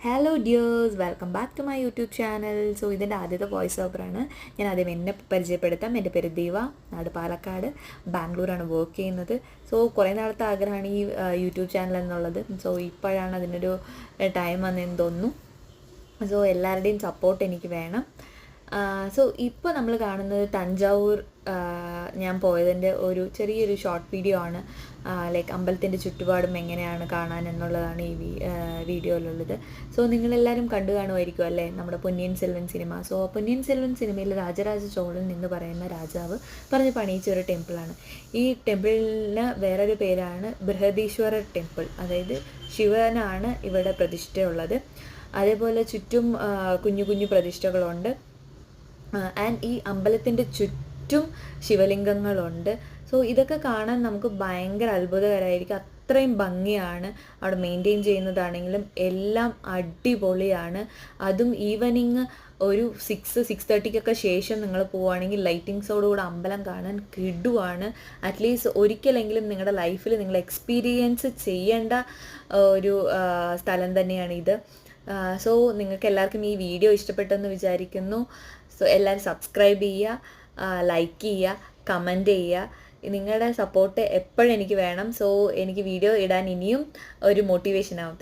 Hello dears, welcome back to my YouTube channel. So ഇതിൻ്റെ ആദ്യത്തെ voice ഓവറാണ്. ഞാൻ ആദ്യം എന്നെ പരിചയപ്പെടുത്താം. എൻ്റെ പേര് ദീവ, നാട് പാലക്കാട്, ബാംഗ്ലൂരാണ് വർക്ക് ചെയ്യുന്നത്. സോ കുറേ നാളത്തെ ആഗ്രഹമാണ് ഈ യൂട്യൂബ് ചാനൽ എന്നുള്ളത്. സോ ഇപ്പോഴാണ് അതിനൊരു ടൈം വന്നതെന്ന് തോന്നുന്നു. സോ എല്ലാവരുടെയും സപ്പോർട്ട് എനിക്ക് വേണം. സോ ഇപ്പോൾ നമ്മൾ കാണുന്നത് തഞ്ചാവൂർ ഞാൻ പോയതിൻ്റെ ഒരു ചെറിയൊരു ഷോർട്ട് വീഡിയോ ആണ്. ലൈക്ക് അമ്പലത്തിൻ്റെ ചുറ്റുപാടും എങ്ങനെയാണ് കാണാൻ എന്നുള്ളതാണ് ഈ വീഡിയോയിലുള്ളത്. സോ നിങ്ങളെല്ലാവരും കണ്ടു കാണുമായിരിക്കും അല്ലേ നമ്മുടെ പൊന്നിയിൻ സെൽവൻ സിനിമ. സോ പൊന്നിയിൻ സെൽവൻ സിനിമയിൽ രാജരാജ ചോളൻ എന്ന് പറയുന്ന രാജാവ് പറഞ്ഞ് പണിയിച്ച ഒരു ടെമ്പിളാണ്. ഈ ടെമ്പിളിന് വേറൊരു പേരാണ് ബൃഹദീശ്വരർ ടെമ്പിൾ. അതായത് ശിവനാണ് ഇവിടെ പ്രതിഷ്ഠയുള്ളത്. അതേപോലെ ചുറ്റും കുഞ്ഞു കുഞ്ഞു പ്രതിഷ്ഠകളുണ്ട്. ആൻഡ് ഈ അമ്പലത്തിൻ്റെ ചുറ്റും ശിവലിംഗങ്ങളുണ്ട്. സോ ഇതൊക്കെ കാണാൻ നമുക്ക് ഭയങ്കര അത്ഭുതകരമായിരിക്കും. അത്രയും ഭംഗിയാണ്. അവിടെ മെയിൻറ്റെയിൻ ചെയ്യുന്നതാണെങ്കിലും എല്ലാം അടിപൊളിയാണ്. അതും ഈവനിങ് ഒരു 6-6:30 ശേഷം നിങ്ങൾ പോവുകയാണെങ്കിൽ ലൈറ്റിങ്സോടുകൂടെ അമ്പലം കാണാൻ കിടുവാണ്. അറ്റ്ലീസ്റ്റ് ഒരിക്കലെങ്കിലും നിങ്ങളുടെ ലൈഫിൽ നിങ്ങൾ എക്സ്പീരിയൻസ് ചെയ്യേണ്ട ഒരു സ്ഥലം തന്നെയാണ് ഇത്. സോ നിങ്ങൾക്ക് എല്ലാവർക്കും ഈ വീഡിയോ ഇഷ്ടപ്പെട്ടെന്ന് വിചാരിക്കുന്നു. സോ എല്ലാവരും സബ്സ്ക്രൈബ് ചെയ്യുക, ലൈക്ക് ചെയ്യുക, കമൻറ്റ് ചെയ്യുക. നിങ്ങളുടെ സപ്പോർട്ട് എപ്പോഴും എനിക്ക് വേണം. സോ എനിക്ക് വീഡിയോ ഇടാൻ ഇനിയും ഒരു മോട്ടിവേഷൻ ആവും.